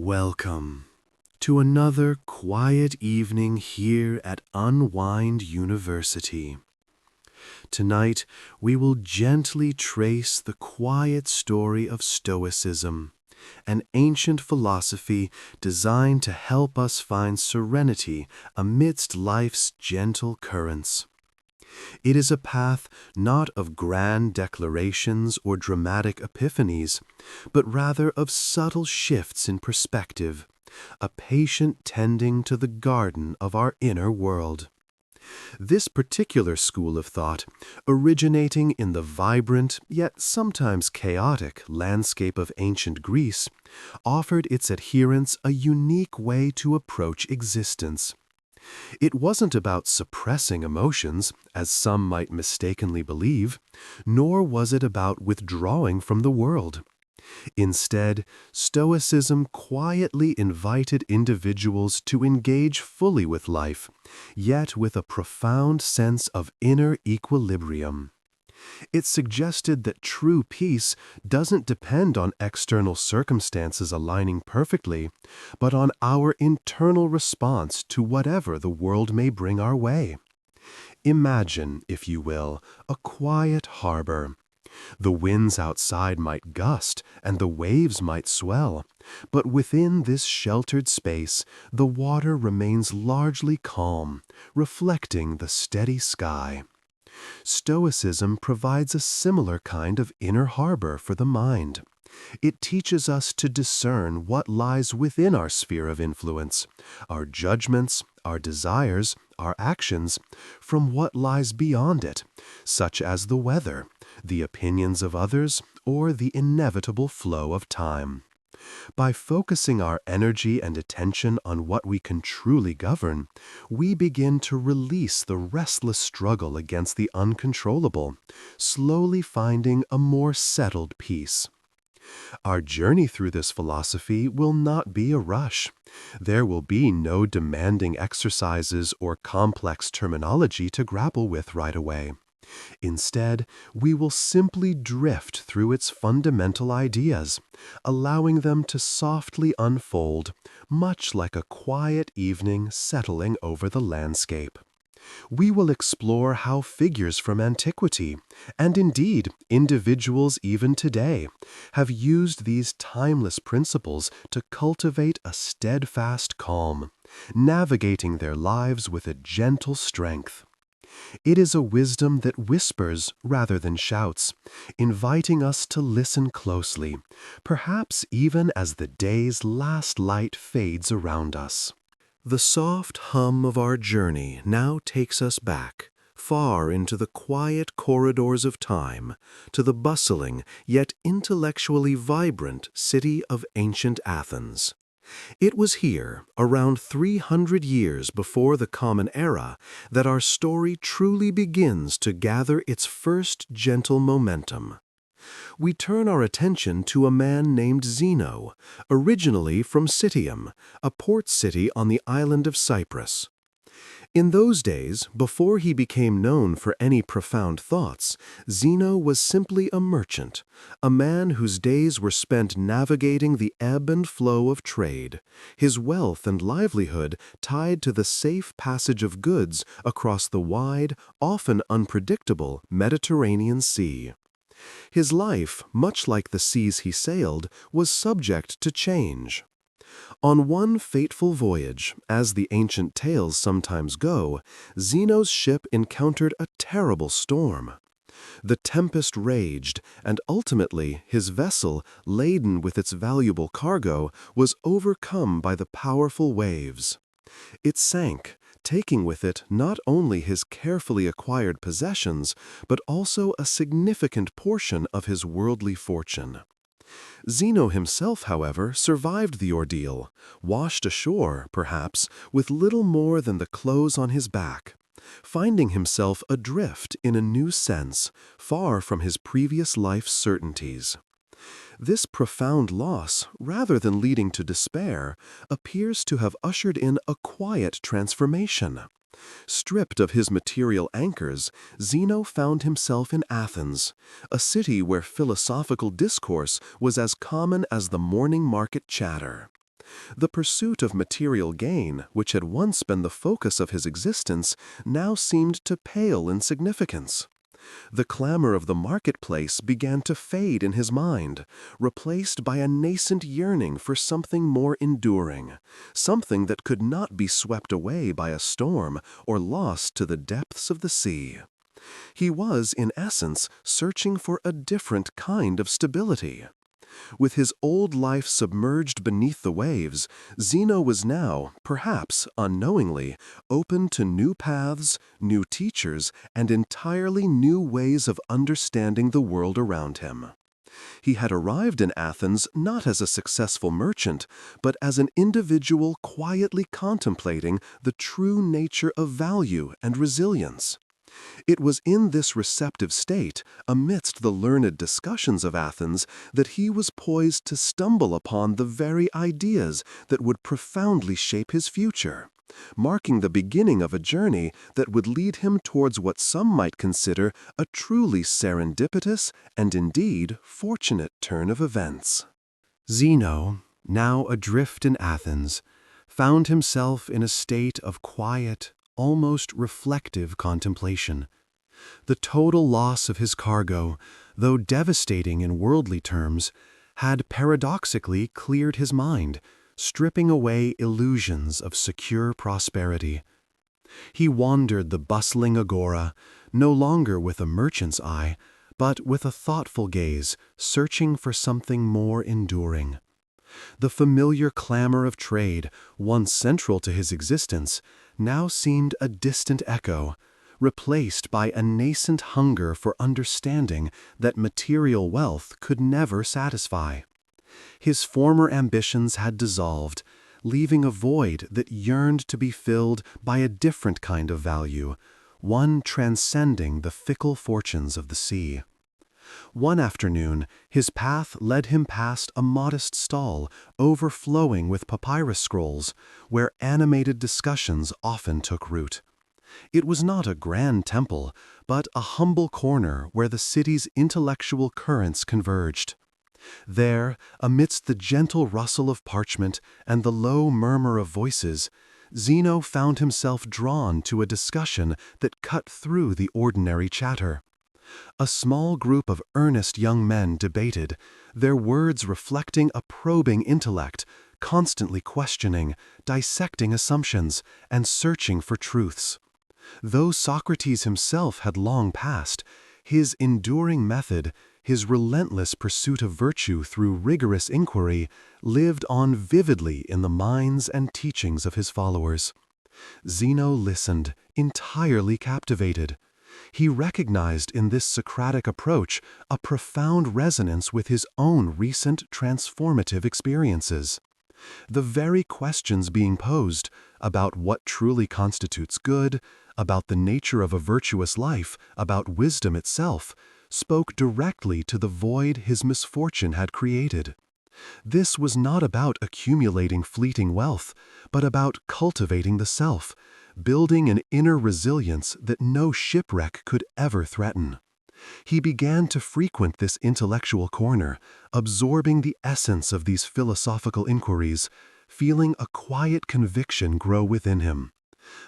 Welcome to another quiet evening here at Unwind University. Tonight, we will gently trace the quiet story of Stoicism, an ancient philosophy designed to help us find serenity amidst life's gentle currents. It is a path not of grand declarations or dramatic epiphanies, but rather of subtle shifts in perspective, a patient tending to the garden of our inner world. This particular school of thought, originating in the vibrant yet sometimes chaotic landscape of ancient Greece, offered its adherents a unique way to approach existence. It wasn't about suppressing emotions, as some might mistakenly believe, nor was it about withdrawing from the world. Instead, Stoicism quietly invited individuals to engage fully with life, yet with a profound sense of inner equilibrium. It suggested that true peace doesn't depend on external circumstances aligning perfectly, but on our internal response to whatever the world may bring our way. Imagine, if you will, a quiet harbor. The winds outside might gust and the waves might swell, but within this sheltered space, the water remains largely calm, reflecting the steady sky. Stoicism provides a similar kind of inner harbor for the mind. It teaches us to discern what lies within our sphere of influence, our judgments, our desires, our actions, from what lies beyond it, such as the weather, the opinions of others, or the inevitable flow of time. By focusing our energy and attention on what we can truly govern, we begin to release the restless struggle against the uncontrollable, slowly finding a more settled peace. Our journey through this philosophy will not be a rush. There will be no demanding exercises or complex terminology to grapple with right away. Instead, we will simply drift through its fundamental ideas, allowing them to softly unfold, much like a quiet evening settling over the landscape. We will explore how figures from antiquity, and indeed individuals even today, have used these timeless principles to cultivate a steadfast calm, navigating their lives with a gentle strength. It is a wisdom that whispers rather than shouts, inviting us to listen closely, perhaps even as the day's last light fades around us. The soft hum of our journey now takes us back, far into the quiet corridors of time, to the bustling yet intellectually vibrant city of ancient Athens. It was here, around 300 years before the Common Era, that our story truly begins to gather its first gentle momentum. We turn our attention to a man named Zeno, originally from Citium, a port city on the island of Cyprus. In those days, before he became known for any profound thoughts, Zeno was simply a merchant, a man whose days were spent navigating the ebb and flow of trade, his wealth and livelihood tied to the safe passage of goods across the wide, often unpredictable Mediterranean Sea. His life, much like the seas he sailed, was subject to change. On one fateful voyage, as the ancient tales sometimes go, Zeno's ship encountered a terrible storm. The tempest raged, and ultimately his vessel, laden with its valuable cargo, was overcome by the powerful waves. It sank, taking with it not only his carefully acquired possessions, but also a significant portion of his worldly fortune. Zeno himself, however, survived the ordeal, washed ashore, perhaps, with little more than the clothes on his back, finding himself adrift in a new sense, far from his previous life's certainties. This profound loss, rather than leading to despair, appears to have ushered in a quiet transformation. Stripped of his material anchors, Zeno found himself in Athens, a city where philosophical discourse was as common as the morning market chatter. The pursuit of material gain, which had once been the focus of his existence, now seemed to pale in significance. The clamor of the marketplace began to fade in his mind, replaced by a nascent yearning for something more enduring, something that could not be swept away by a storm or lost to the depths of the sea. He was, in essence, searching for a different kind of stability. With his old life submerged beneath the waves, Zeno was now, perhaps unknowingly, open to new paths, new teachers, and entirely new ways of understanding the world around him. He had arrived in Athens not as a successful merchant, but as an individual quietly contemplating the true nature of value and resilience. It was in this receptive state, amidst the learned discussions of Athens, that he was poised to stumble upon the very ideas that would profoundly shape his future, marking the beginning of a journey that would lead him towards what some might consider a truly serendipitous and indeed fortunate turn of events. Zeno, now adrift in Athens, found himself in a state of quiet, almost reflective contemplation. The total loss of his cargo, though devastating in worldly terms, had paradoxically cleared his mind, stripping away illusions of secure prosperity. He wandered the bustling agora, no longer with a merchant's eye, but with a thoughtful gaze, searching for something more enduring. The familiar clamor of trade, once central to his existence, now seemed a distant echo, replaced by a nascent hunger for understanding that material wealth could never satisfy. His former ambitions had dissolved, leaving a void that yearned to be filled by a different kind of value, one transcending the fickle fortunes of the sea. One afternoon, his path led him past a modest stall overflowing with papyrus scrolls, where animated discussions often took root. It was not a grand temple, but a humble corner where the city's intellectual currents converged. There, amidst the gentle rustle of parchment and the low murmur of voices, Zeno found himself drawn to a discussion that cut through the ordinary chatter. A small group of earnest young men debated, their words reflecting a probing intellect, constantly questioning, dissecting assumptions, and searching for truths. Though Socrates himself had long passed, his enduring method, his relentless pursuit of virtue through rigorous inquiry, lived on vividly in the minds and teachings of his followers. Zeno listened, entirely captivated. He recognized in this Socratic approach a profound resonance with his own recent transformative experiences. The very questions being posed about what truly constitutes good, about the nature of a virtuous life, about wisdom itself, spoke directly to the void his misfortune had created. This was not about accumulating fleeting wealth, but about cultivating the self, building an inner resilience that no shipwreck could ever threaten. He began to frequent this intellectual corner, absorbing the essence of these philosophical inquiries, feeling a quiet conviction grow within him.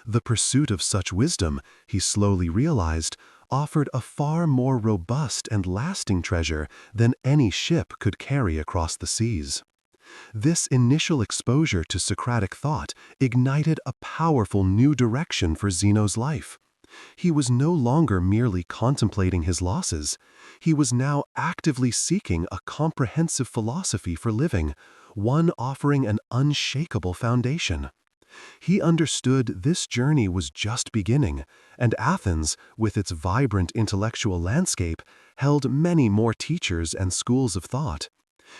The pursuit of such wisdom, he slowly realized, offered a far more robust and lasting treasure than any ship could carry across the seas. This initial exposure to Socratic thought ignited a powerful new direction for Zeno's life. He was no longer merely contemplating his losses. He was now actively seeking a comprehensive philosophy for living, one offering an unshakable foundation. He understood this journey was just beginning, and Athens, with its vibrant intellectual landscape, held many more teachers and schools of thought.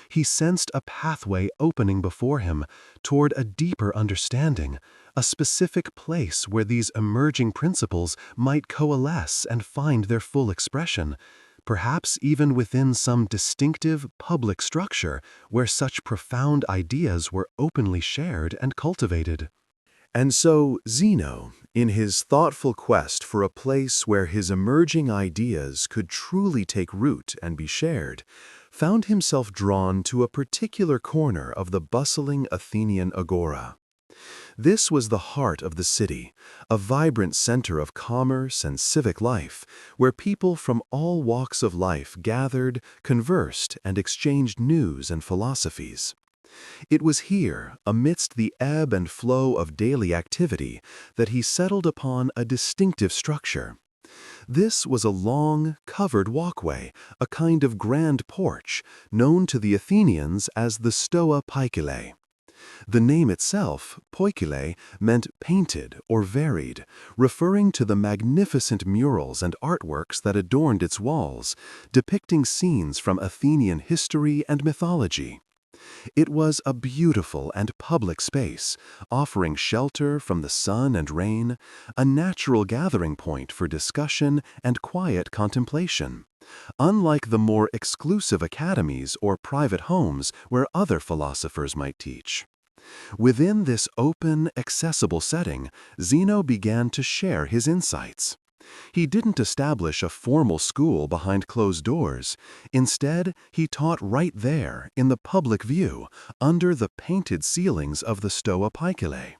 He sensed a pathway opening before him toward a deeper understanding, a specific place where these emerging principles might coalesce and find their full expression, perhaps even within some distinctive public structure where such profound ideas were openly shared and cultivated. And so Zeno, in his thoughtful quest for a place where his emerging ideas could truly take root and be shared, found himself drawn to a particular corner of the bustling Athenian agora. This was the heart of the city, a vibrant center of commerce and civic life, where people from all walks of life gathered, conversed, and exchanged news and philosophies. It was here, amidst the ebb and flow of daily activity, that he settled upon a distinctive structure. This was a long, covered walkway, a kind of grand porch, known to the Athenians as the Stoa Poikile. The name itself, poikile, meant painted or varied, referring to the magnificent murals and artworks that adorned its walls, depicting scenes from Athenian history and mythology. It was a beautiful and public space, offering shelter from the sun and rain, a natural gathering point for discussion and quiet contemplation, unlike the more exclusive academies or private homes where other philosophers might teach. Within this open, accessible setting, Zeno began to share his insights. He didn't establish a formal school behind closed doors. Instead, he taught right there, in the public view, under the painted ceilings of the Stoa Poikile.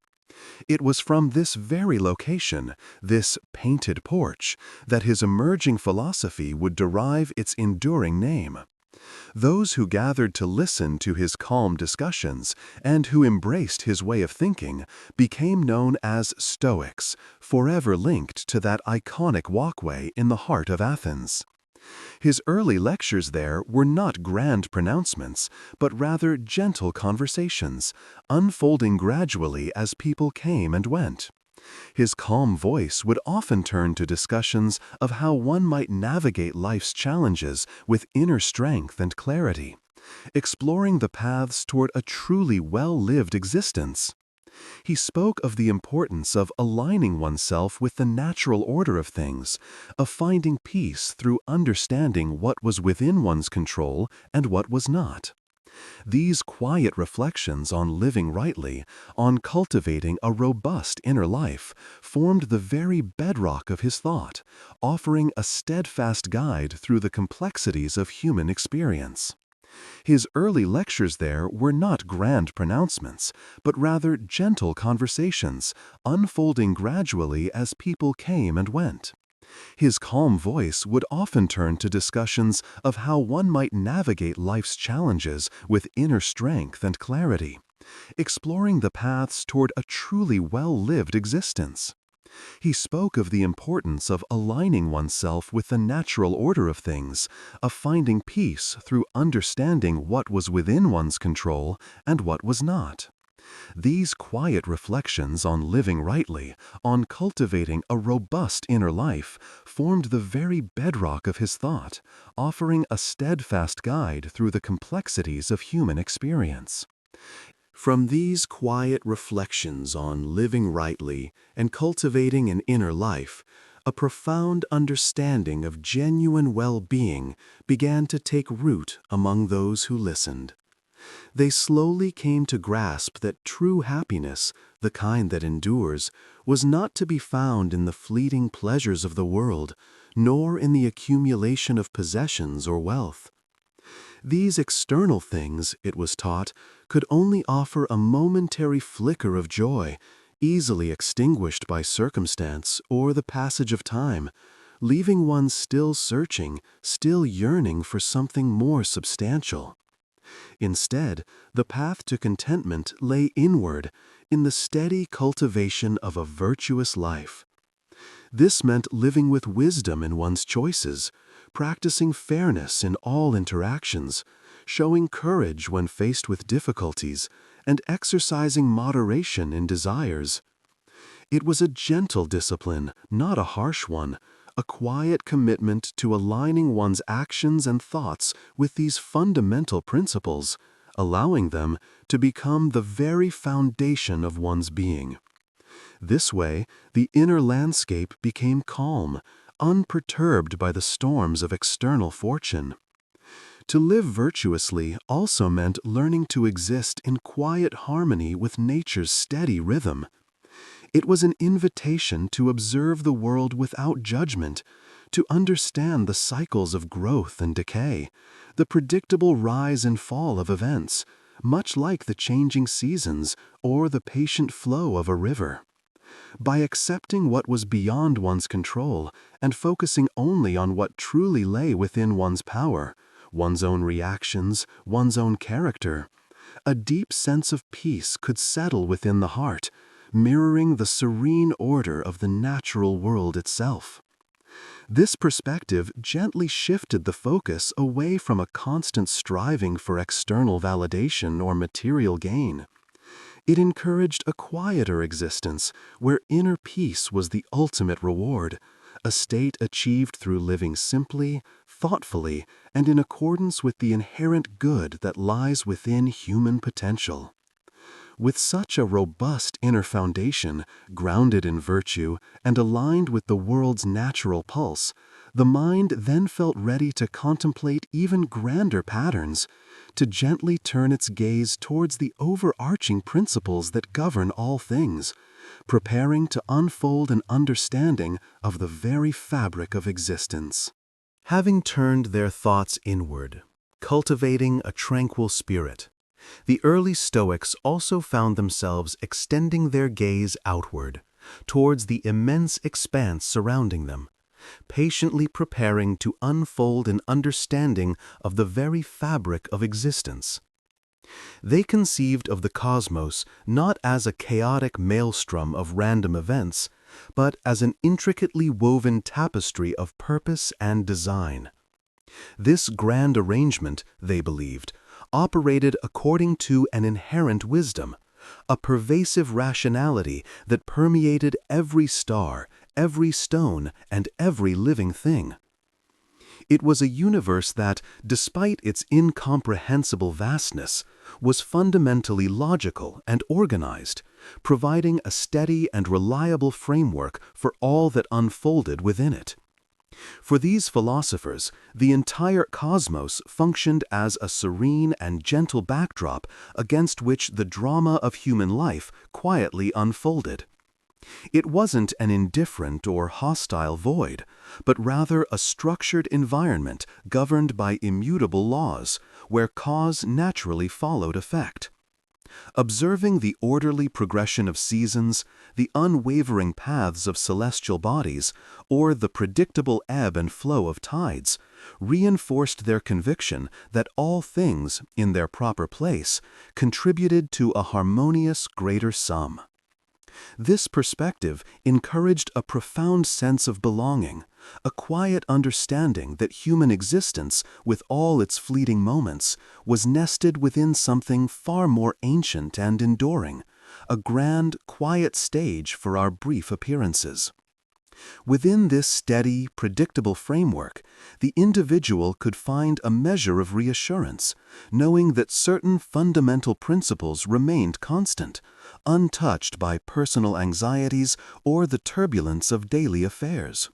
It was from this very location, this painted porch, that his emerging philosophy would derive its enduring name. Those who gathered to listen to his calm discussions and who embraced his way of thinking became known as Stoics, forever linked to that iconic walkway in the heart of Athens. His early lectures there were not grand pronouncements, but rather gentle conversations, unfolding gradually as people came and went. His calm voice would often turn to discussions of how one might navigate life's challenges with inner strength and clarity, exploring the paths toward a truly well-lived existence. He spoke of the importance of aligning oneself with the natural order of things, of finding peace through understanding what was within one's control and what was not. These quiet reflections on living rightly, on cultivating a robust inner life, formed the very bedrock of his thought, offering a steadfast guide through the complexities of human experience. His early lectures there were not grand pronouncements, but rather gentle conversations, unfolding gradually as people came and went. His calm voice would often turn to discussions of how one might navigate life's challenges with inner strength and clarity, exploring the paths toward a truly well-lived existence. He spoke of the importance of aligning oneself with the natural order of things, of finding peace through understanding what was within one's control and what was not. These quiet reflections on living rightly, on cultivating a robust inner life, formed the very bedrock of his thought, offering a steadfast guide through the complexities of human experience. From these quiet reflections on living rightly and cultivating an inner life, a profound understanding of genuine well-being began to take root among those who listened. They slowly came to grasp that true happiness, the kind that endures, was not to be found in the fleeting pleasures of the world, nor in the accumulation of possessions or wealth. These external things, it was taught, could only offer a momentary flicker of joy, easily extinguished by circumstance or the passage of time, leaving one still searching, still yearning for something more substantial. Instead, the path to contentment lay inward, in the steady cultivation of a virtuous life. This meant living with wisdom in one's choices, practicing fairness in all interactions, showing courage when faced with difficulties, and exercising moderation in desires. It was a gentle discipline, not a harsh one, a quiet commitment to aligning one's actions and thoughts with these fundamental principles, allowing them to become the very foundation of one's being. This way, the inner landscape became calm, unperturbed by the storms of external fortune. To live virtuously also meant learning to exist in quiet harmony with nature's steady rhythm. It was an invitation to observe the world without judgment, to understand the cycles of growth and decay, the predictable rise and fall of events, much like the changing seasons or the patient flow of a river. By accepting what was beyond one's control and focusing only on what truly lay within one's power, one's own reactions, one's own character, a deep sense of peace could settle within the heart, mirroring the serene order of the natural world itself. This perspective gently shifted the focus away from a constant striving for external validation or material gain. It encouraged a quieter existence where inner peace was the ultimate reward, a state achieved through living simply, thoughtfully, and in accordance with the inherent good that lies within human potential. With such a robust inner foundation, grounded in virtue and aligned with the world's natural pulse, the mind then felt ready to contemplate even grander patterns, to gently turn its gaze towards the overarching principles that govern all things, preparing to unfold an understanding of the very fabric of existence. Having turned their thoughts inward, cultivating a tranquil spirit, the early Stoics also found themselves extending their gaze outward, towards the immense expanse surrounding them, patiently preparing to unfold an understanding of the very fabric of existence. They conceived of the cosmos not as a chaotic maelstrom of random events, but as an intricately woven tapestry of purpose and design. This grand arrangement, they believed, operated according to an inherent wisdom, a pervasive rationality that permeated every star, every stone, and every living thing. It was a universe that, despite its incomprehensible vastness, was fundamentally logical and organized, providing a steady and reliable framework for all that unfolded within it. For these philosophers, the entire cosmos functioned as a serene and gentle backdrop against which the drama of human life quietly unfolded. It wasn't an indifferent or hostile void, but rather a structured environment governed by immutable laws, where cause naturally followed effect. Observing the orderly progression of seasons, the unwavering paths of celestial bodies, or the predictable ebb and flow of tides, reinforced their conviction that all things, in their proper place, contributed to a harmonious greater sum. This perspective encouraged a profound sense of belonging, a quiet understanding that human existence, with all its fleeting moments, was nested within something far more ancient and enduring, a grand, quiet stage for our brief appearances. Within this steady, predictable framework, the individual could find a measure of reassurance, knowing that certain fundamental principles remained constant, untouched by personal anxieties or the turbulence of daily affairs.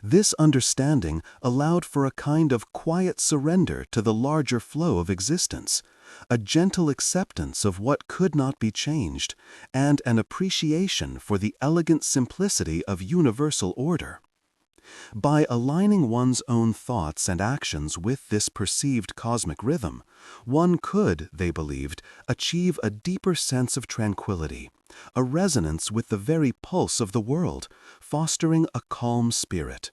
This understanding allowed for a kind of quiet surrender to the larger flow of existence, a gentle acceptance of what could not be changed, and an appreciation for the elegant simplicity of universal order. By aligning one's own thoughts and actions with this perceived cosmic rhythm, one could, they believed, achieve a deeper sense of tranquility, a resonance with the very pulse of the world, fostering a calm spirit.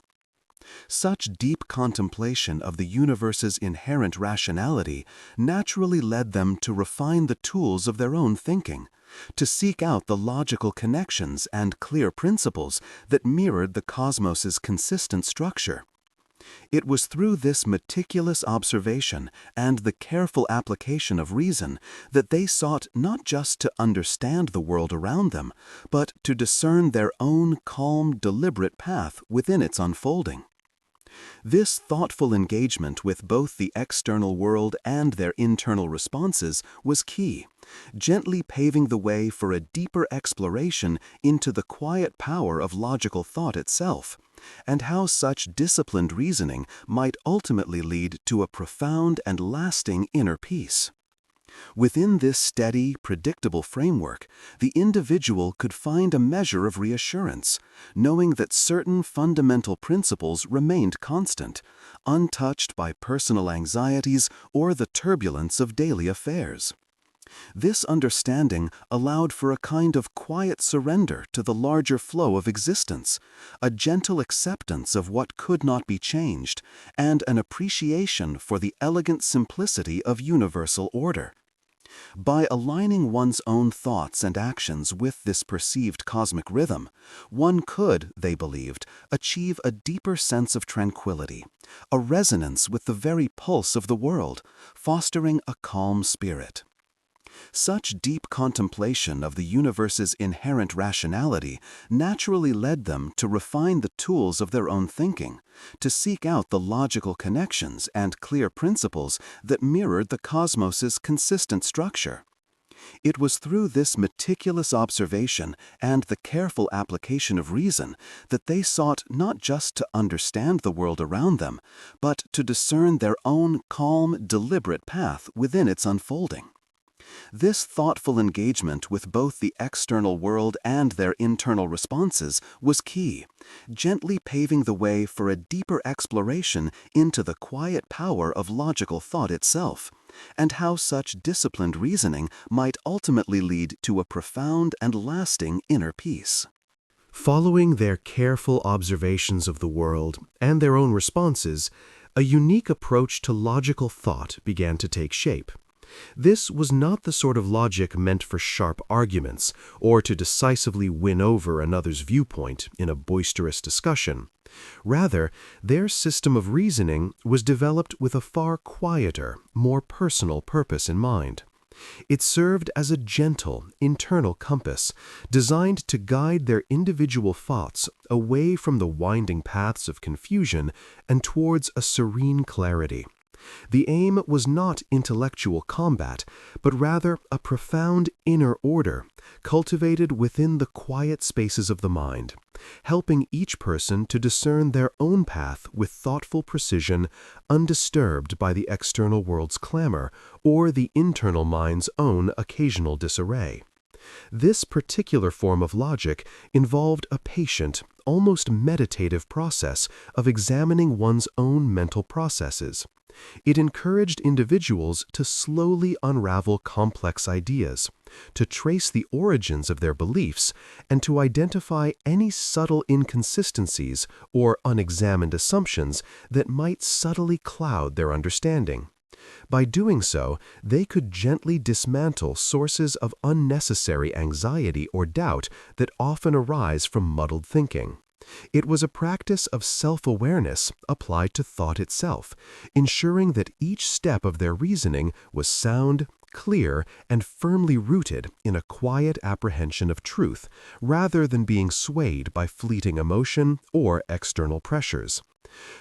Such deep contemplation of the universe's inherent rationality naturally led them to refine the tools of their own thinking, to seek out the logical connections and clear principles that mirrored the cosmos's consistent structure. It was through this meticulous observation and the careful application of reason that they sought not just to understand the world around them, but to discern their own calm, deliberate path within its unfolding. This thoughtful engagement with both the external world and their internal responses was key, gently paving the way for a deeper exploration into the quiet power of logical thought itself, and how such disciplined reasoning might ultimately lead to a profound and lasting inner peace. Within this steady, predictable framework, the individual could find a measure of reassurance, knowing that certain fundamental principles remained constant, untouched by personal anxieties or the turbulence of daily affairs. This understanding allowed for a kind of quiet surrender to the larger flow of existence, a gentle acceptance of what could not be changed, and an appreciation for the elegant simplicity of universal order. By aligning one's own thoughts and actions with this perceived cosmic rhythm, one could, they believed, achieve a deeper sense of tranquility, a resonance with the very pulse of the world, fostering a calm spirit. Such deep contemplation of the universe's inherent rationality naturally led them to refine the tools of their own thinking, to seek out the logical connections and clear principles that mirrored the cosmos's consistent structure. It was through this meticulous observation and the careful application of reason that they sought not just to understand the world around them, but to discern their own calm, deliberate path within its unfolding. This thoughtful engagement with both the external world and their internal responses was key, gently paving the way for a deeper exploration into the quiet power of logical thought itself, and how such disciplined reasoning might ultimately lead to a profound and lasting inner peace. Following their careful observations of the world and their own responses, a unique approach to logical thought began to take shape. This was not the sort of logic meant for sharp arguments or to decisively win over another's viewpoint in a boisterous discussion. Rather, their system of reasoning was developed with a far quieter, more personal purpose in mind. It served as a gentle, internal compass, designed to guide their individual thoughts away from the winding paths of confusion and towards a serene clarity. The aim was not intellectual combat, but rather a profound inner order, cultivated within the quiet spaces of the mind, helping each person to discern their own path with thoughtful precision, undisturbed by the external world's clamor or the internal mind's own occasional disarray. This particular form of logic involved a patient, almost meditative process of examining one's own mental processes. It encouraged individuals to slowly unravel complex ideas, to trace the origins of their beliefs, and to identify any subtle inconsistencies or unexamined assumptions that might subtly cloud their understanding. By doing so, they could gently dismantle sources of unnecessary anxiety or doubt that often arise from muddled thinking. It was a practice of self-awareness applied to thought itself, ensuring that each step of their reasoning was sound, clear, and firmly rooted in a quiet apprehension of truth, rather than being swayed by fleeting emotion or external pressures.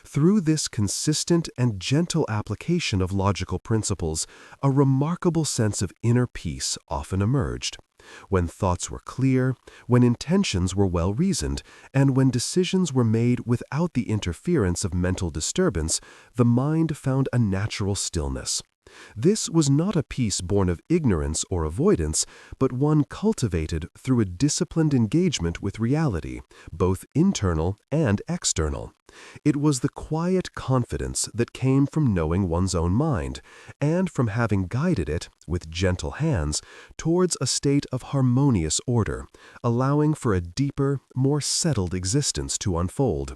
Through this consistent and gentle application of logical principles, a remarkable sense of inner peace often emerged. When thoughts were clear, when intentions were well reasoned, and when decisions were made without the interference of mental disturbance, the mind found a natural stillness. This was not a peace born of ignorance or avoidance, but one cultivated through a disciplined engagement with reality, both internal and external. It was the quiet confidence that came from knowing one's own mind, and from having guided it, with gentle hands, towards a state of harmonious order, allowing for a deeper, more settled existence to unfold.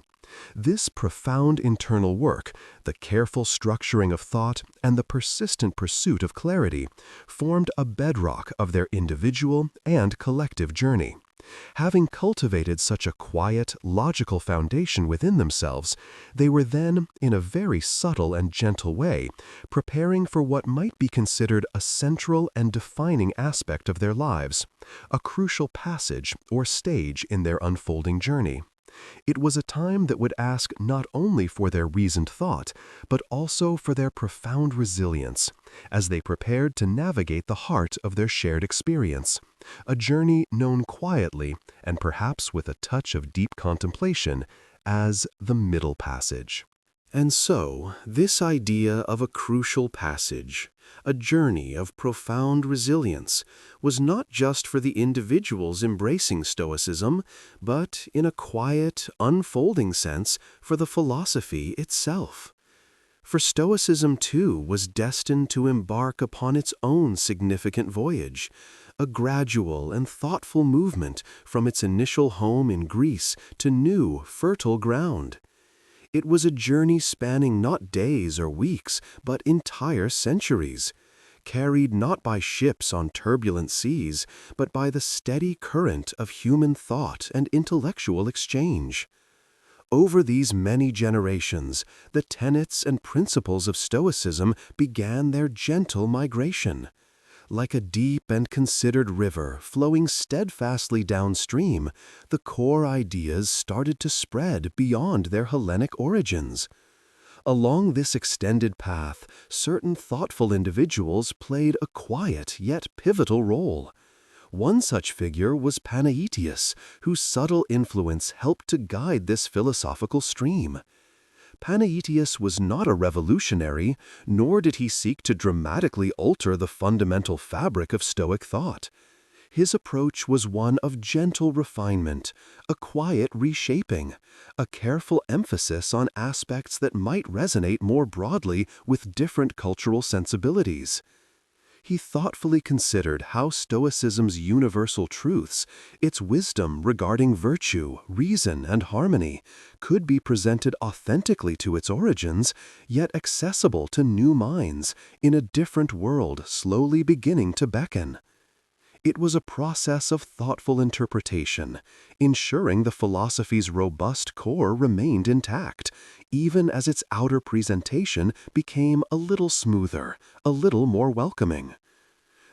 This profound internal work, the careful structuring of thought, and the persistent pursuit of clarity, formed a bedrock of their individual and collective journey. Having cultivated such a quiet, logical foundation within themselves, they were then, in a very subtle and gentle way, preparing for what might be considered a central and defining aspect of their lives, a crucial passage or stage in their unfolding journey. It was a time that would ask not only for their reasoned thought, but also for their profound resilience, as they prepared to navigate the heart of their shared experience, a journey known quietly, and perhaps with a touch of deep contemplation, as the Middle Passage. And so, this idea of a crucial passage, a journey of profound resilience, was not just for the individuals embracing Stoicism, but, in a quiet, unfolding sense, for the philosophy itself. For Stoicism, too, was destined to embark upon its own significant voyage, a gradual and thoughtful movement from its initial home in Greece to new, fertile ground. It was a journey spanning not days or weeks, but entire centuries, carried not by ships on turbulent seas, but by the steady current of human thought and intellectual exchange. Over these many generations, the tenets and principles of Stoicism began their gentle migration. Like a deep and considered river flowing steadfastly downstream, the core ideas started to spread beyond their Hellenic origins. Along this extended path, certain thoughtful individuals played a quiet yet pivotal role. One such figure was Epictetus, whose subtle influence helped to guide this philosophical stream. Epictetus was not a revolutionary, nor did he seek to dramatically alter the fundamental fabric of Stoic thought. His approach was one of gentle refinement, a quiet reshaping, a careful emphasis on aspects that might resonate more broadly with different cultural sensibilities. He thoughtfully considered how Stoicism's universal truths, its wisdom regarding virtue, reason, and harmony, could be presented authentically to its origins, yet accessible to new minds in a different world slowly beginning to beckon. It was a process of thoughtful interpretation, ensuring the philosophy's robust core remained intact, even as its outer presentation became a little smoother, a little more welcoming.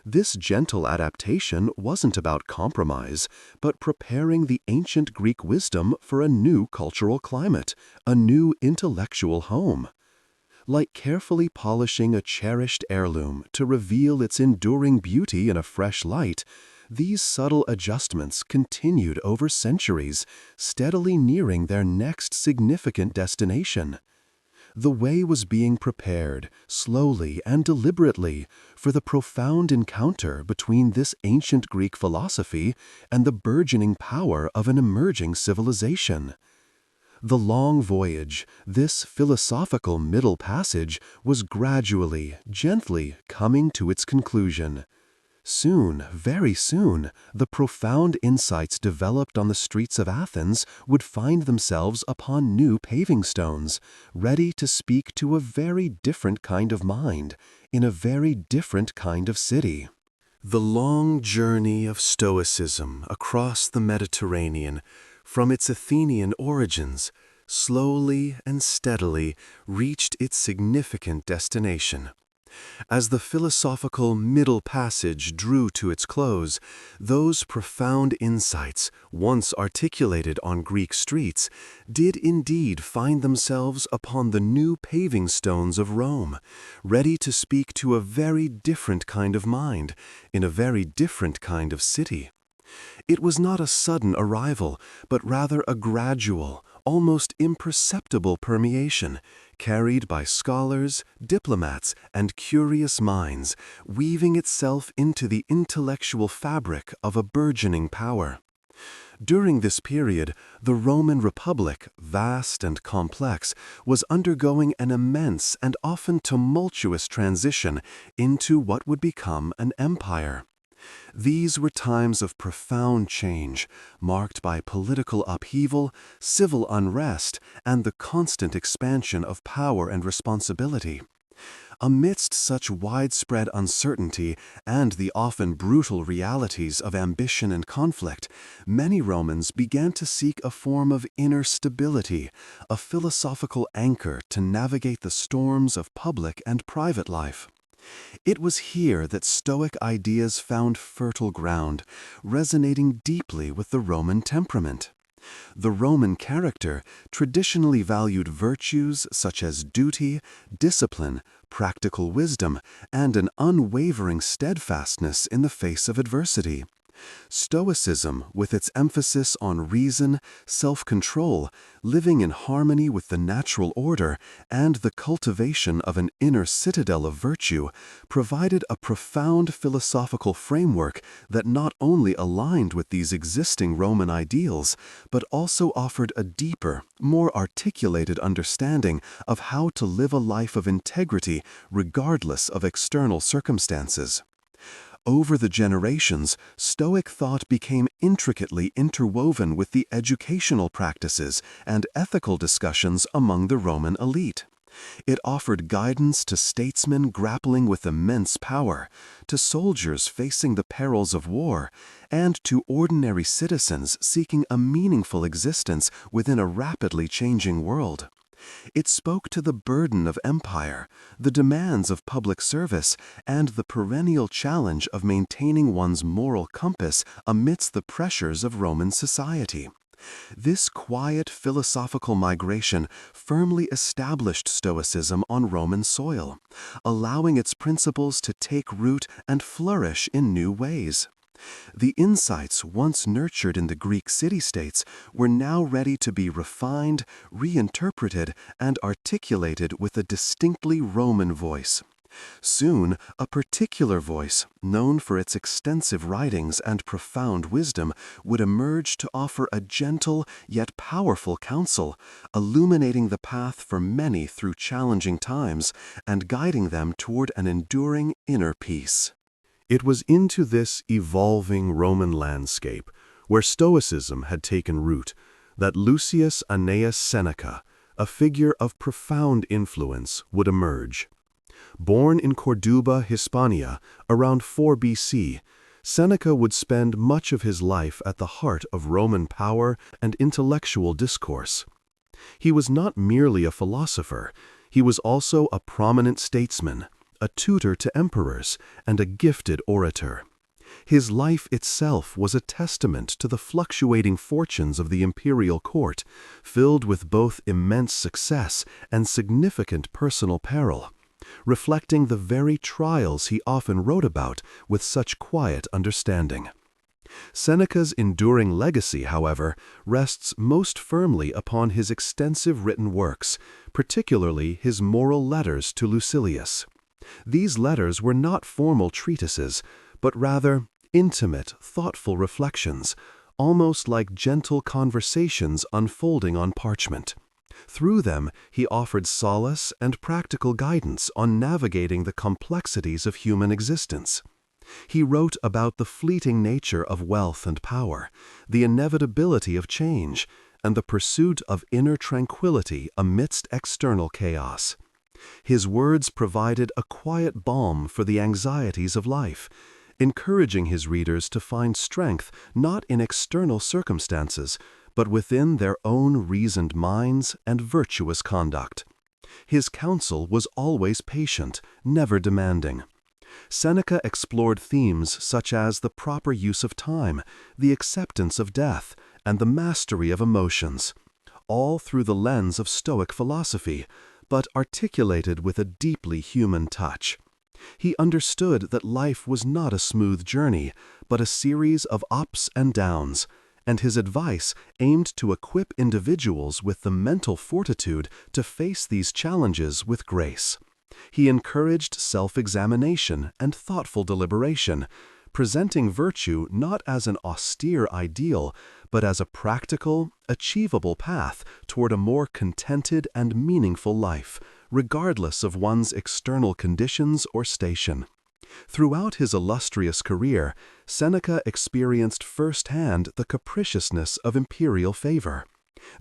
This gentle adaptation wasn't about compromise, but preparing the ancient Greek wisdom for a new cultural climate, a new intellectual home. Like carefully polishing a cherished heirloom to reveal its enduring beauty in a fresh light, these subtle adjustments continued over centuries, steadily nearing their next significant destination. The way was being prepared, slowly and deliberately, for the profound encounter between this ancient Greek philosophy and the burgeoning power of an emerging civilization. The long voyage, this philosophical middle passage, was gradually, gently coming to its conclusion. Soon, very soon, the profound insights developed on the streets of Athens would find themselves upon new paving stones, ready to speak to a very different kind of mind, in a very different kind of city. The long journey of Stoicism across the Mediterranean, from its Athenian origins, slowly and steadily reached its significant destination. As the philosophical middle passage drew to its close, those profound insights, once articulated on Greek streets, did indeed find themselves upon the new paving stones of Rome, ready to speak to a very different kind of mind, in a very different kind of city. It was not a sudden arrival, but rather a gradual, almost imperceptible permeation, carried by scholars, diplomats, and curious minds, weaving itself into the intellectual fabric of a burgeoning power. During this period, the Roman Republic, vast and complex, was undergoing an immense and often tumultuous transition into what would become an empire. These were times of profound change, marked by political upheaval, civil unrest, and the constant expansion of power and responsibility. Amidst such widespread uncertainty and the often brutal realities of ambition and conflict, many Romans began to seek a form of inner stability, a philosophical anchor to navigate the storms of public and private life. It was here that Stoic ideas found fertile ground, resonating deeply with the Roman temperament. The Roman character traditionally valued virtues such as duty, discipline, practical wisdom, and an unwavering steadfastness in the face of adversity. Stoicism, with its emphasis on reason, self-control, living in harmony with the natural order, and the cultivation of an inner citadel of virtue, provided a profound philosophical framework that not only aligned with these existing Roman ideals, but also offered a deeper, more articulated understanding of how to live a life of integrity regardless of external circumstances. Over the generations, Stoic thought became intricately interwoven with the educational practices and ethical discussions among the Roman elite. It offered guidance to statesmen grappling with immense power, to soldiers facing the perils of war, and to ordinary citizens seeking a meaningful existence within a rapidly changing world. It spoke to the burden of empire, the demands of public service, and the perennial challenge of maintaining one's moral compass amidst the pressures of Roman society. This quiet philosophical migration firmly established Stoicism on Roman soil, allowing its principles to take root and flourish in new ways. The insights once nurtured in the Greek city-states were now ready to be refined, reinterpreted, and articulated with a distinctly Roman voice. Soon, a particular voice, known for its extensive writings and profound wisdom, would emerge to offer a gentle yet powerful counsel, illuminating the path for many through challenging times and guiding them toward an enduring inner peace. It was into this evolving Roman landscape, where Stoicism had taken root, that Lucius Annaeus Seneca, a figure of profound influence, would emerge. Born in Corduba, Hispania, around 4 BC, Seneca would spend much of his life at the heart of Roman power and intellectual discourse. He was not merely a philosopher, he was also a prominent statesman, a tutor to emperors, and a gifted orator. His life itself was a testament to the fluctuating fortunes of the imperial court, filled with both immense success and significant personal peril, reflecting the very trials he often wrote about with such quiet understanding. Seneca's enduring legacy, however, rests most firmly upon his extensive written works, particularly his moral letters to Lucilius. These letters were not formal treatises, but rather intimate, thoughtful reflections, almost like gentle conversations unfolding on parchment. Through them, he offered solace and practical guidance on navigating the complexities of human existence. He wrote about the fleeting nature of wealth and power, the inevitability of change, and the pursuit of inner tranquility amidst external chaos. His words provided a quiet balm for the anxieties of life, encouraging his readers to find strength not in external circumstances, but within their own reasoned minds and virtuous conduct. His counsel was always patient, never demanding. Seneca explored themes such as the proper use of time, the acceptance of death, and the mastery of emotions, all through the lens of Stoic philosophy, but articulated with a deeply human touch. He understood that life was not a smooth journey, but a series of ups and downs, and his advice aimed to equip individuals with the mental fortitude to face these challenges with grace. He encouraged self-examination and thoughtful deliberation, presenting virtue not as an austere ideal, but as a practical, achievable path toward a more contented and meaningful life, regardless of one's external conditions or station. Throughout his illustrious career, Seneca experienced firsthand the capriciousness of imperial favor.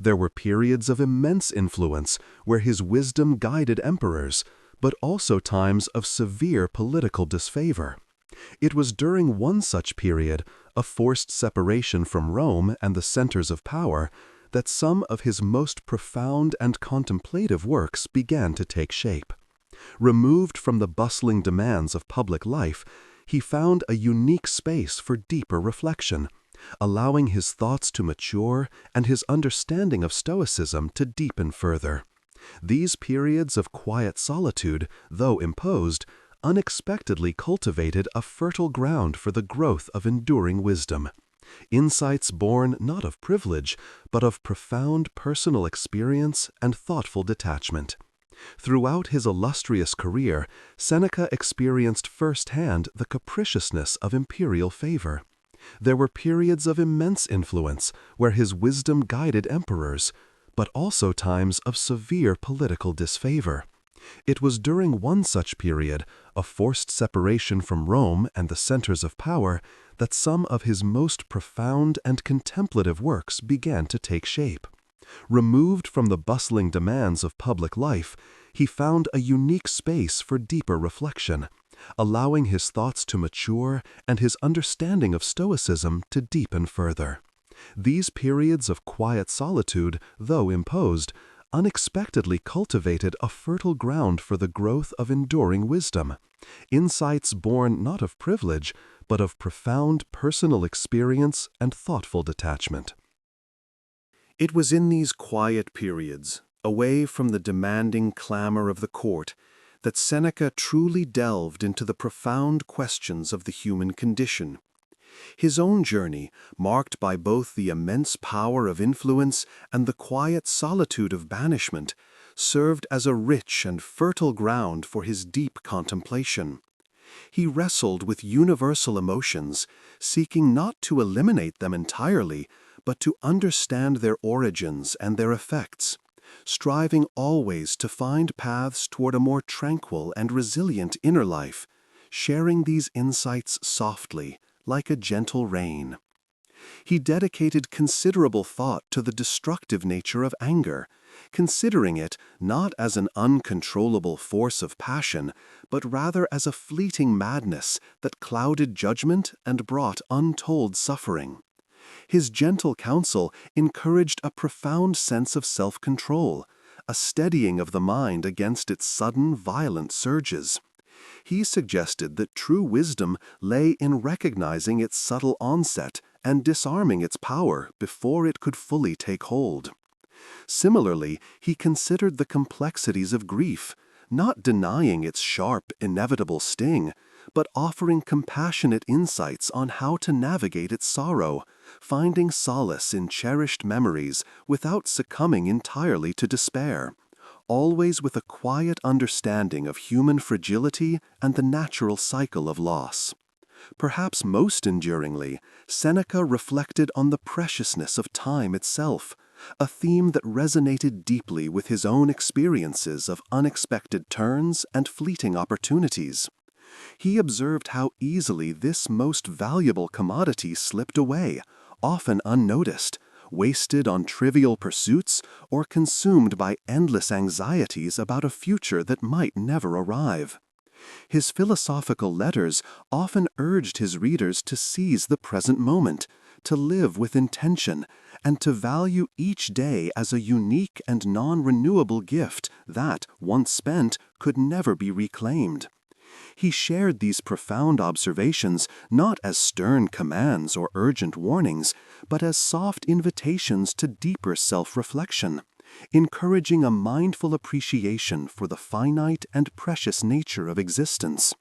There were periods of immense influence where his wisdom guided emperors, but also times of severe political disfavor. It was during one such period, a forced separation from Rome and the centers of power, that some of his most profound and contemplative works began to take shape. Removed from the bustling demands of public life, he found a unique space for deeper reflection, allowing his thoughts to mature and his understanding of Stoicism to deepen further. These periods of quiet solitude, though imposed, unexpectedly cultivated a fertile ground for the growth of enduring wisdom. Insights born not of privilege, but of profound personal experience and thoughtful detachment. Throughout his illustrious career, Seneca experienced firsthand the capriciousness of imperial favor. There were periods of immense influence where his wisdom guided emperors, but also times of severe political disfavor. It was during one such period, a forced separation from Rome and the centers of power, that some of his most profound and contemplative works began to take shape. Removed from the bustling demands of public life, he found a unique space for deeper reflection, allowing his thoughts to mature and his understanding of Stoicism to deepen further. These periods of quiet solitude, though imposed, unexpectedly cultivated a fertile ground for the growth of enduring wisdom, insights born not of privilege, but of profound personal experience and thoughtful detachment. It was in these quiet periods, away from the demanding clamor of the court, that Seneca truly delved into the profound questions of the human condition. His own journey, marked by both the immense power of influence and the quiet solitude of banishment, served as a rich and fertile ground for his deep contemplation. He wrestled with universal emotions, seeking not to eliminate them entirely, but to understand their origins and their effects, striving always to find paths toward a more tranquil and resilient inner life, sharing these insights softly, like a gentle rain. He dedicated considerable thought to the destructive nature of anger, considering it not as an uncontrollable force of passion, but rather as a fleeting madness that clouded judgment and brought untold suffering. His gentle counsel encouraged a profound sense of self-control, a steadying of the mind against its sudden, violent surges. He suggested that true wisdom lay in recognizing its subtle onset and disarming its power before it could fully take hold. Similarly, he considered the complexities of grief, not denying its sharp, inevitable sting, but offering compassionate insights on how to navigate its sorrow, finding solace in cherished memories without succumbing entirely to despair, always with a quiet understanding of human fragility and the natural cycle of loss. Perhaps most enduringly, Seneca reflected on the preciousness of time itself, a theme that resonated deeply with his own experiences of unexpected turns and fleeting opportunities. He observed how easily this most valuable commodity slipped away, often unnoticed, wasted on trivial pursuits, or consumed by endless anxieties about a future that might never arrive. His philosophical letters often urged his readers to seize the present moment, to live with intention, and to value each day as a unique and non-renewable gift that, once spent, could never be reclaimed. He shared these profound observations not as stern commands or urgent warnings, but as soft invitations to deeper self-reflection, encouraging a mindful appreciation for the finite and precious nature of existence.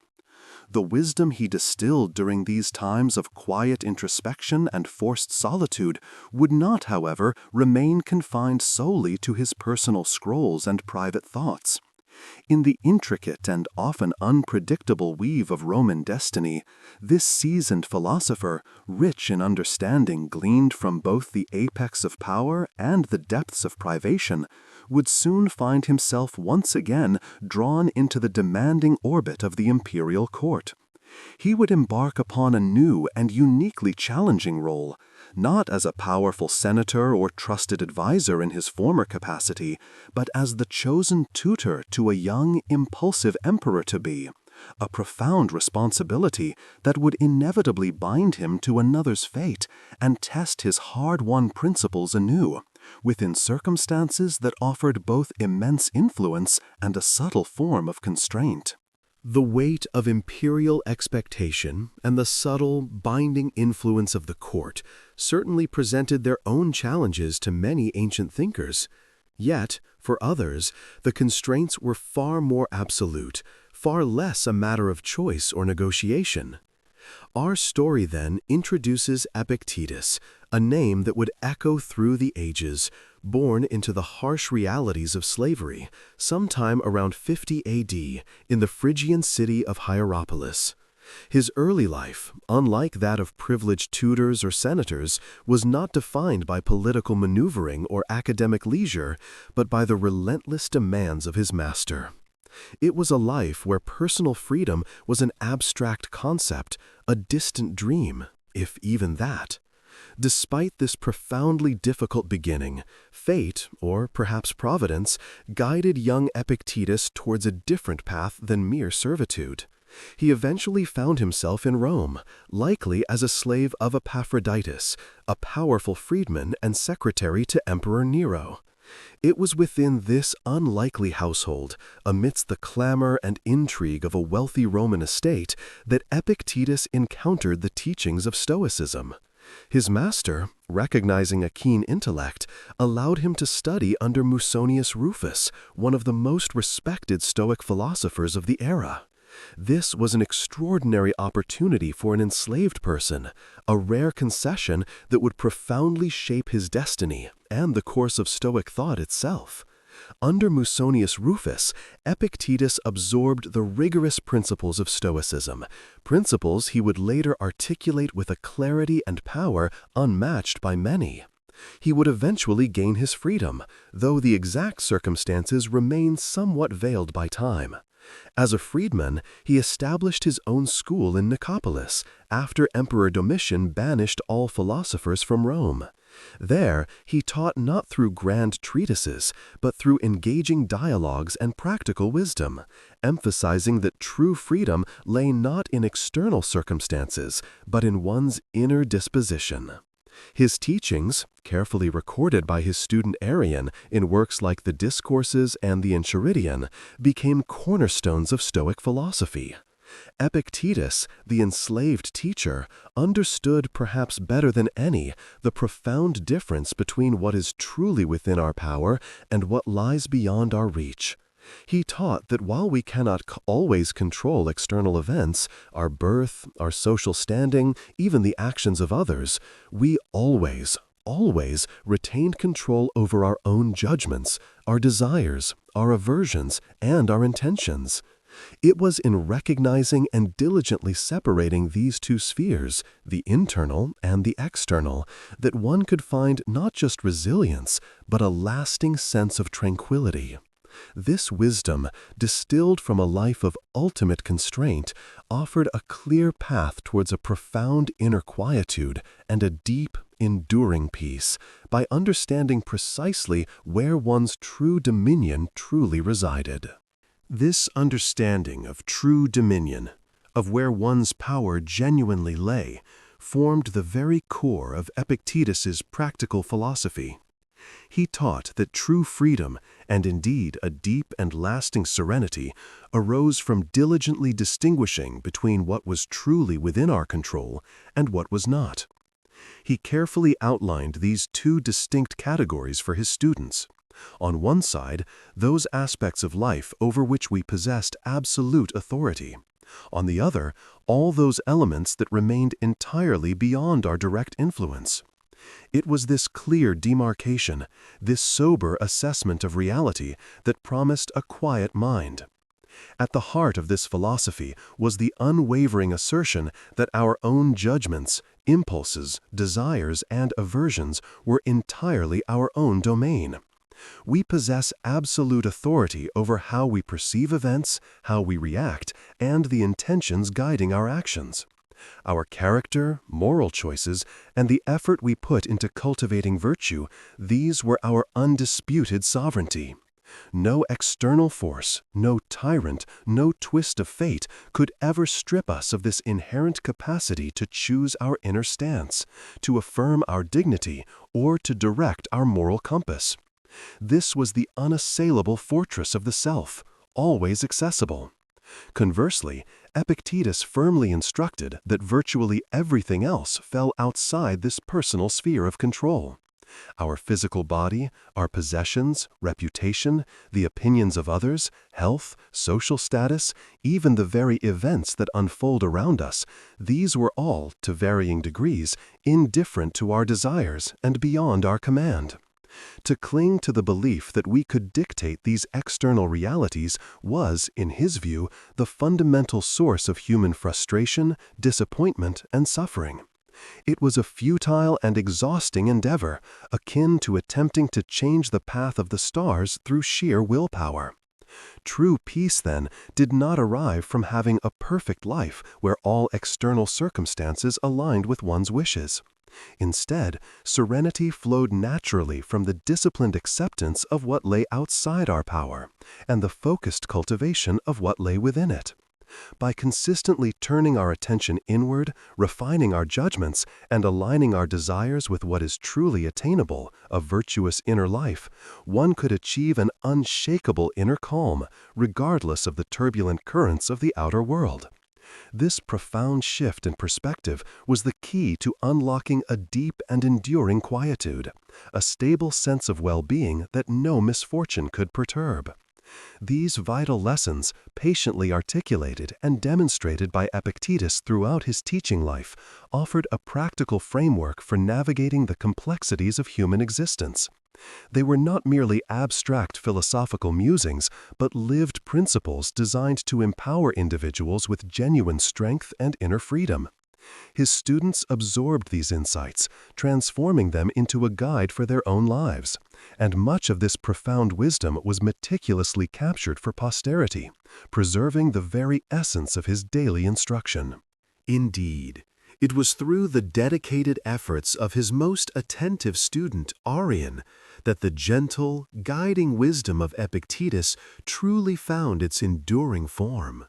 The wisdom he distilled during these times of quiet introspection and forced solitude would not, however, remain confined solely to his personal scrolls and private thoughts. In the intricate and often unpredictable weave of Roman destiny, this seasoned philosopher, rich in understanding gleaned from both the apex of power and the depths of privation, would soon find himself once again drawn into the demanding orbit of the imperial court. He would embark upon a new and uniquely challenging role, not as a powerful senator or trusted advisor in his former capacity, but as the chosen tutor to a young, impulsive emperor-to-be, a profound responsibility that would inevitably bind him to another's fate and test his hard-won principles anew, within circumstances that offered both immense influence and a subtle form of constraint. The weight of imperial expectation and the subtle, binding influence of the court certainly presented their own challenges to many ancient thinkers. Yet, for others, the constraints were far more absolute, far less a matter of choice or negotiation. Our story then introduces Epictetus, a name that would echo through the ages, born into the harsh realities of slavery, sometime around 50 AD in the Phrygian city of Hierapolis. His early life, unlike that of privileged tutors or senators, was not defined by political maneuvering or academic leisure, but by the relentless demands of his master. It was a life where personal freedom was an abstract concept, a distant dream, if even that. Despite this profoundly difficult beginning, fate, or perhaps providence, guided young Epictetus towards a different path than mere servitude. He eventually found himself in Rome, likely as a slave of Epaphroditus, a powerful freedman and secretary to Emperor Nero. It was within this unlikely household, amidst the clamor and intrigue of a wealthy Roman estate, that Epictetus encountered the teachings of Stoicism. His master, recognizing a keen intellect, allowed him to study under Musonius Rufus, one of the most respected Stoic philosophers of the era. This was an extraordinary opportunity for an enslaved person, a rare concession that would profoundly shape his destiny and the course of Stoic thought itself. Under Musonius Rufus, Epictetus absorbed the rigorous principles of Stoicism, principles he would later articulate with a clarity and power unmatched by many. He would eventually gain his freedom, though the exact circumstances remain somewhat veiled by time. As a freedman, he established his own school in Nicopolis, after Emperor Domitian banished all philosophers from Rome. There, he taught not through grand treatises, but through engaging dialogues and practical wisdom, emphasizing that true freedom lay not in external circumstances, but in one's inner disposition. His teachings, carefully recorded by his student Arrian in works like the Discourses and the Enchiridion, became cornerstones of Stoic philosophy. Epictetus, the enslaved teacher, understood perhaps better than any the profound difference between what is truly within our power and what lies beyond our reach. He taught that while we cannot always control external events, our birth, our social standing, even the actions of others, we always retained control over our own judgments, our desires, our aversions, and our intentions. It was in recognizing and diligently separating these two spheres, the internal and the external, that one could find not just resilience, but a lasting sense of tranquility. This wisdom, distilled from a life of ultimate constraint, offered a clear path towards a profound inner quietude and a deep, enduring peace, by understanding precisely where one's true dominion truly resided. This understanding of true dominion, of where one's power genuinely lay, formed the very core of Epictetus's practical philosophy. He taught that true freedom, and indeed a deep and lasting serenity, arose from diligently distinguishing between what was truly within our control and what was not. He carefully outlined these two distinct categories for his students. On one side, those aspects of life over which we possessed absolute authority. On the other, all those elements that remained entirely beyond our direct influence. It was this clear demarcation, this sober assessment of reality, that promised a quiet mind. At the heart of this philosophy was the unwavering assertion that our own judgments, impulses, desires, and aversions were entirely our own domain. We possess absolute authority over how we perceive events, how we react, and the intentions guiding our actions. Our character, moral choices, and the effort we put into cultivating virtue, these were our undisputed sovereignty. No external force, no tyrant, no twist of fate could ever strip us of this inherent capacity to choose our inner stance, to affirm our dignity, or to direct our moral compass. This was the unassailable fortress of the self, always accessible. Conversely, Epictetus firmly instructed that virtually everything else fell outside this personal sphere of control. Our physical body, our possessions, reputation, the opinions of others, health, social status, even the very events that unfold around us, these were all, to varying degrees, indifferent to our desires and beyond our command. To cling to the belief that we could dictate these external realities was, in his view, the fundamental source of human frustration, disappointment, and suffering. It was a futile and exhausting endeavor, akin to attempting to change the path of the stars through sheer willpower. True peace, then, did not arrive from having a perfect life where all external circumstances aligned with one's wishes. Instead, serenity flowed naturally from the disciplined acceptance of what lay outside our power, and the focused cultivation of what lay within it. By consistently turning our attention inward, refining our judgments, and aligning our desires with what is truly attainable, a virtuous inner life, one could achieve an unshakable inner calm, regardless of the turbulent currents of the outer world. This profound shift in perspective was the key to unlocking a deep and enduring quietude, a stable sense of well-being that no misfortune could perturb. These vital lessons, patiently articulated and demonstrated by Epictetus throughout his teaching life, offered a practical framework for navigating the complexities of human existence. They were not merely abstract philosophical musings, but lived principles designed to empower individuals with genuine strength and inner freedom. His students absorbed these insights, transforming them into a guide for their own lives, and much of this profound wisdom was meticulously captured for posterity, preserving the very essence of his daily instruction. Indeed, it was through the dedicated efforts of his most attentive student, Arrian, that the gentle, guiding wisdom of Epictetus truly found its enduring form.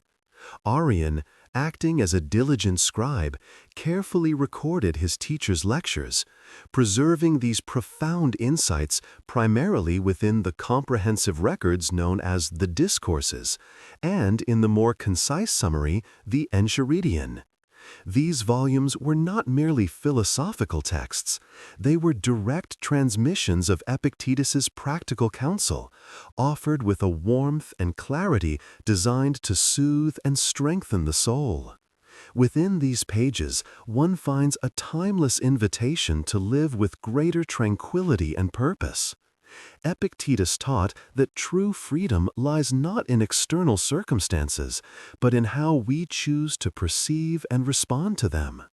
Arrian, acting as a diligent scribe, carefully recorded his teacher's lectures, preserving these profound insights primarily within the comprehensive records known as the Discourses, and in the more concise summary, the Enchiridion. These volumes were not merely philosophical texts, they were direct transmissions of Epictetus's practical counsel, offered with a warmth and clarity designed to soothe and strengthen the soul. Within these pages, one finds a timeless invitation to live with greater tranquility and purpose. Epictetus taught that true freedom lies not in external circumstances, but in how we choose to perceive and respond to them.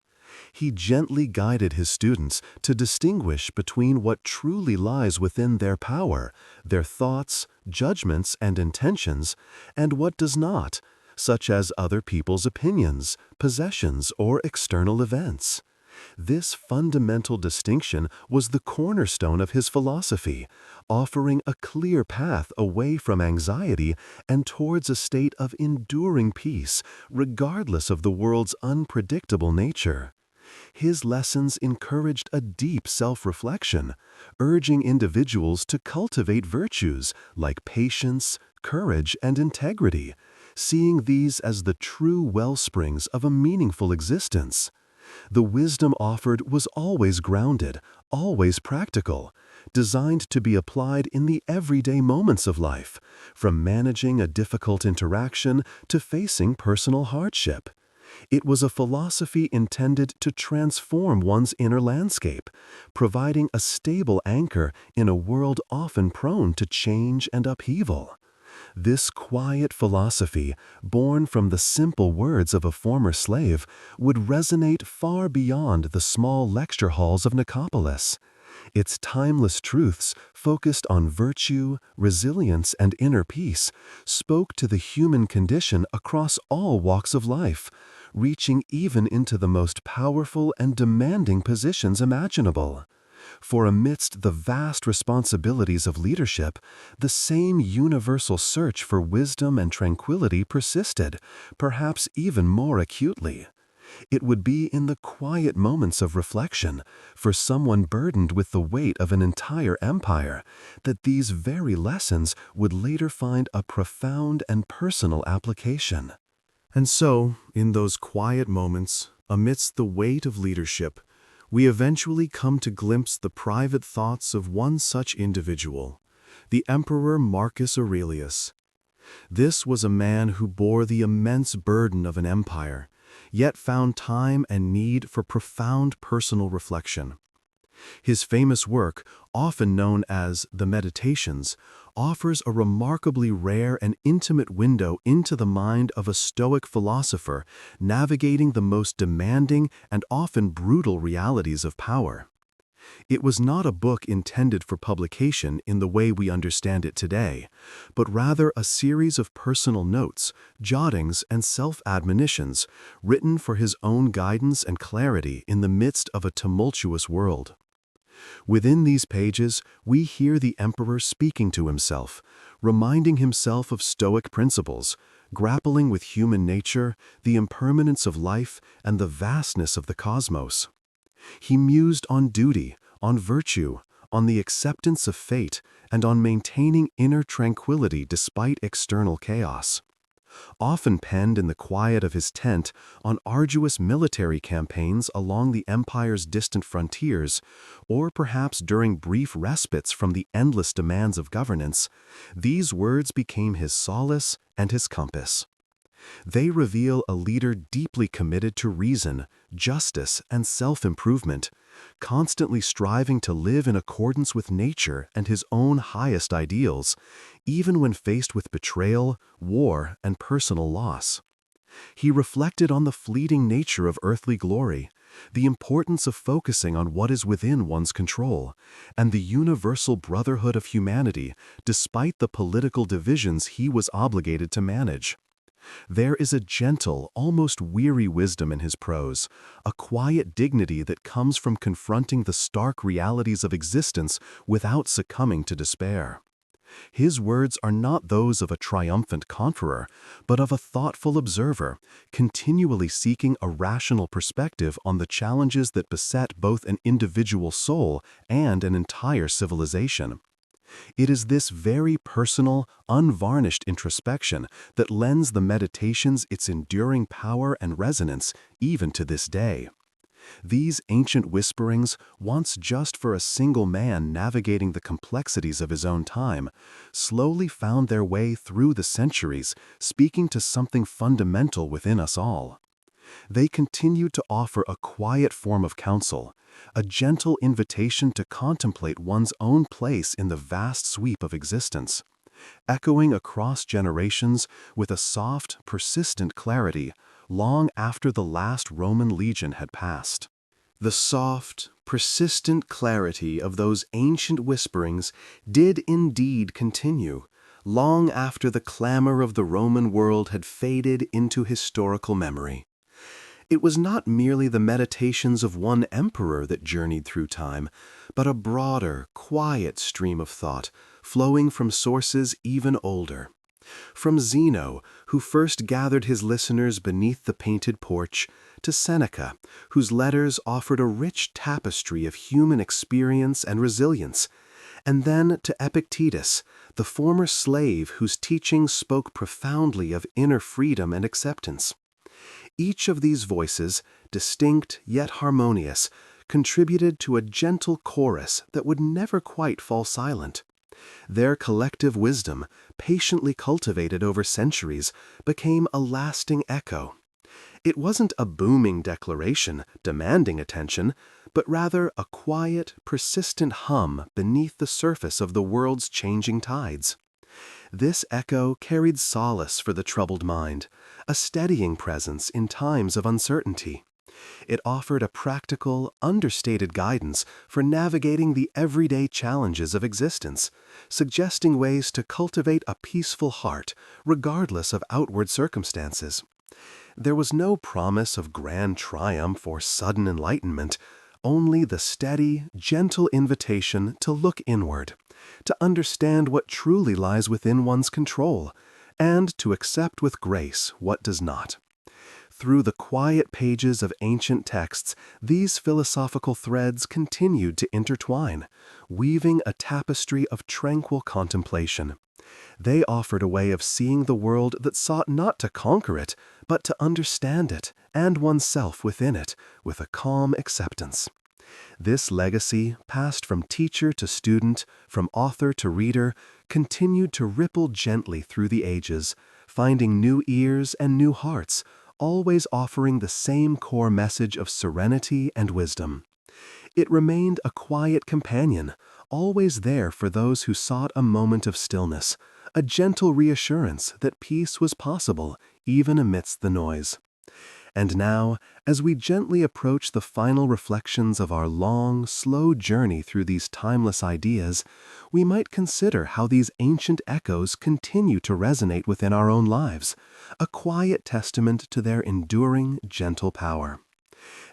He gently guided his students to distinguish between what truly lies within their power, their thoughts, judgments, and intentions, and what does not, such as other people's opinions, possessions, or external events. This fundamental distinction was the cornerstone of his philosophy, offering a clear path away from anxiety and towards a state of enduring peace, regardless of the world's unpredictable nature. His lessons encouraged a deep self-reflection, urging individuals to cultivate virtues like patience, courage, and integrity, seeing these as the true wellsprings of a meaningful existence. The wisdom offered was always grounded, always practical, designed to be applied in the everyday moments of life, from managing a difficult interaction to facing personal hardship. It was a philosophy intended to transform one's inner landscape, providing a stable anchor in a world often prone to change and upheaval. This quiet philosophy, born from the simple words of a former slave, would resonate far beyond the small lecture halls of Nicopolis. Its timeless truths, focused on virtue, resilience, and inner peace, spoke to the human condition across all walks of life, reaching even into the most powerful and demanding positions imaginable. For amidst the vast responsibilities of leadership, the same universal search for wisdom and tranquility persisted, perhaps even more acutely. It would be in the quiet moments of reflection, for someone burdened with the weight of an entire empire, that these very lessons would later find a profound and personal application. And so, in those quiet moments, amidst the weight of leadership, we eventually come to glimpse the private thoughts of one such individual, the Emperor Marcus Aurelius. This was a man who bore the immense burden of an empire, yet found time and need for profound personal reflection. His famous work, often known as the Meditations, offers a remarkably rare and intimate window into the mind of a Stoic philosopher navigating the most demanding and often brutal realities of power. It was not a book intended for publication in the way we understand it today, but rather a series of personal notes, jottings, and self-admonitions written for his own guidance and clarity in the midst of a tumultuous world. Within these pages, we hear the emperor speaking to himself, reminding himself of Stoic principles, grappling with human nature, the impermanence of life, and the vastness of the cosmos. He mused on duty, on virtue, on the acceptance of fate, and on maintaining inner tranquility despite external chaos. Often penned in the quiet of his tent on arduous military campaigns along the empire's distant frontiers, or perhaps during brief respites from the endless demands of governance, these words became his solace and his compass. They reveal a leader deeply committed to reason, justice, and self-improvement, constantly striving to live in accordance with nature and his own highest ideals, even when faced with betrayal, war, and personal loss. He reflected on the fleeting nature of earthly glory, the importance of focusing on what is within one's control, and the universal brotherhood of humanity despite the political divisions he was obligated to manage. There is a gentle, almost weary wisdom in his prose, a quiet dignity that comes from confronting the stark realities of existence without succumbing to despair. His words are not those of a triumphant conqueror, but of a thoughtful observer, continually seeking a rational perspective on the challenges that beset both an individual soul and an entire civilization. It is this very personal, unvarnished introspection that lends the Meditations its enduring power and resonance even to this day. These ancient whisperings, once just for a single man navigating the complexities of his own time, slowly found their way through the centuries, speaking to something fundamental within us all. They continue to offer a quiet form of counsel, a gentle invitation to contemplate one's own place in the vast sweep of existence, echoing across generations with a soft, persistent clarity long after the last Roman legion had passed. The soft, persistent clarity of those ancient whisperings did indeed continue, long after the clamor of the Roman world had faded into historical memory. It was not merely the meditations of one emperor that journeyed through time, but a broader, quiet stream of thought flowing from sources even older. From Zeno, who first gathered his listeners beneath the painted porch, to Seneca, whose letters offered a rich tapestry of human experience and resilience, and then to Epictetus, the former slave whose teachings spoke profoundly of inner freedom and acceptance. Each of these voices, distinct yet harmonious, contributed to a gentle chorus that would never quite fall silent. Their collective wisdom, patiently cultivated over centuries, became a lasting echo. It wasn't a booming declaration demanding attention, but rather a quiet, persistent hum beneath the surface of the world's changing tides. This echo carried solace for the troubled mind, a steadying presence in times of uncertainty. It offered a practical, understated guidance for navigating the everyday challenges of existence, suggesting ways to cultivate a peaceful heart, regardless of outward circumstances. There was no promise of grand triumph or sudden enlightenment, only the steady, gentle invitation to look inward, to understand what truly lies within one's control, and to accept with grace what does not. Through the quiet pages of ancient texts, these philosophical threads continued to intertwine, weaving a tapestry of tranquil contemplation. They offered a way of seeing the world that sought not to conquer it, but to understand it and oneself within it with a calm acceptance. This legacy, passed from teacher to student, from author to reader, continued to ripple gently through the ages, finding new ears and new hearts, always offering the same core message of serenity and wisdom. It remained a quiet companion, always there for those who sought a moment of stillness, a gentle reassurance that peace was possible even amidst the noise. And now, as we gently approach the final reflections of our long, slow journey through these timeless ideas, we might consider how these ancient echoes continue to resonate within our own lives, a quiet testament to their enduring, gentle power.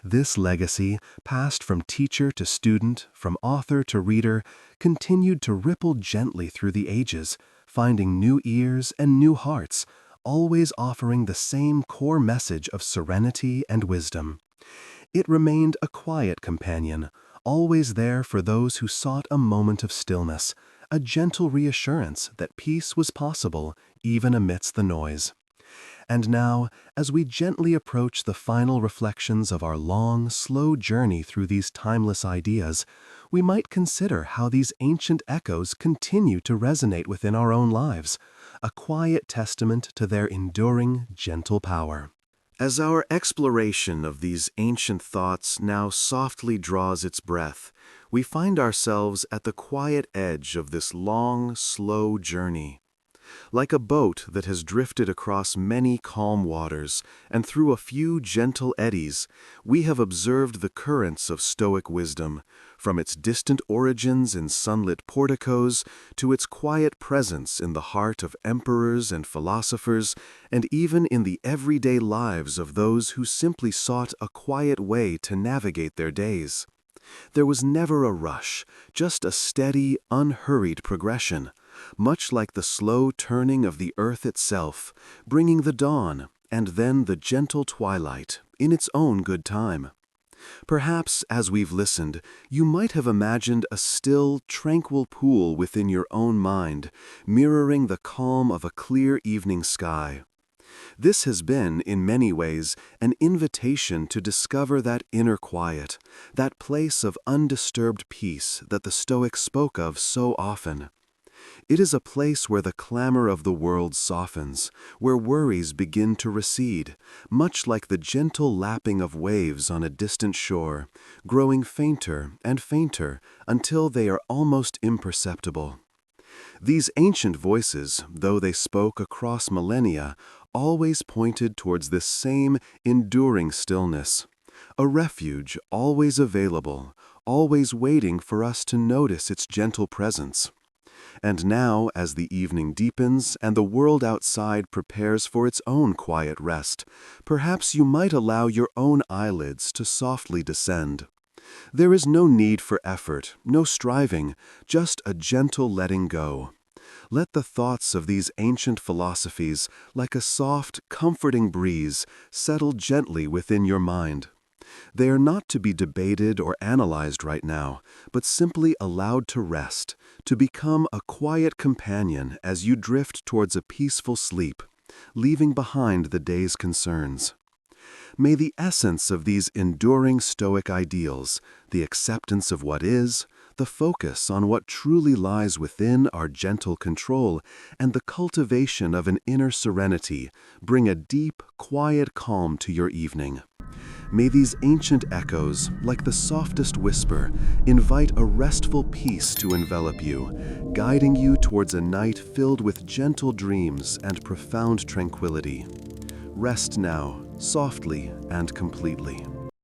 This legacy, passed from teacher to student, from author to reader, continued to ripple gently through the ages, finding new ears and new hearts, always offering the same core message of serenity and wisdom. It remained a quiet companion, always there for those who sought a moment of stillness, a gentle reassurance that peace was possible even amidst the noise. And now, as we gently approach the final reflections of our long, slow journey through these timeless ideas, we might consider how these ancient echoes continue to resonate within our own lives, a quiet testament to their enduring, gentle power. As our exploration of these ancient thoughts now softly draws its breath, we find ourselves at the quiet edge of this long, slow journey. Like a boat that has drifted across many calm waters and through a few gentle eddies, we have observed the currents of Stoic wisdom, from its distant origins in sunlit porticos to its quiet presence in the heart of emperors and philosophers, and even in the everyday lives of those who simply sought a quiet way to navigate their days. There was never a rush, just a steady, unhurried progression, much like the slow turning of the earth itself, bringing the dawn and then the gentle twilight in its own good time. Perhaps, as we've listened, you might have imagined a still, tranquil pool within your own mind, mirroring the calm of a clear evening sky. This has been, in many ways, an invitation to discover that inner quiet, that place of undisturbed peace that the Stoics spoke of so often. It is a place where the clamor of the world softens, where worries begin to recede, much like the gentle lapping of waves on a distant shore, growing fainter and fainter until they are almost imperceptible. These ancient voices, though they spoke across millennia, always pointed towards this same enduring stillness, a refuge always available, always waiting for us to notice its gentle presence. And now, as the evening deepens and the world outside prepares for its own quiet rest, perhaps you might allow your own eyelids to softly descend. There is no need for effort, no striving, just a gentle letting go. Let the thoughts of these ancient philosophies, like a soft, comforting breeze, settle gently within your mind. They are not to be debated or analyzed right now, but simply allowed to rest, to become a quiet companion as you drift towards a peaceful sleep, leaving behind the day's concerns. May the essence of these enduring Stoic ideals, the acceptance of what is, the focus on what truly lies within our gentle control, and the cultivation of an inner serenity, bring a deep, quiet calm to your evening. May these ancient echoes, like the softest whisper, invite a restful peace to envelop you, guiding you towards a night filled with gentle dreams and profound tranquility. Rest now, softly and completely.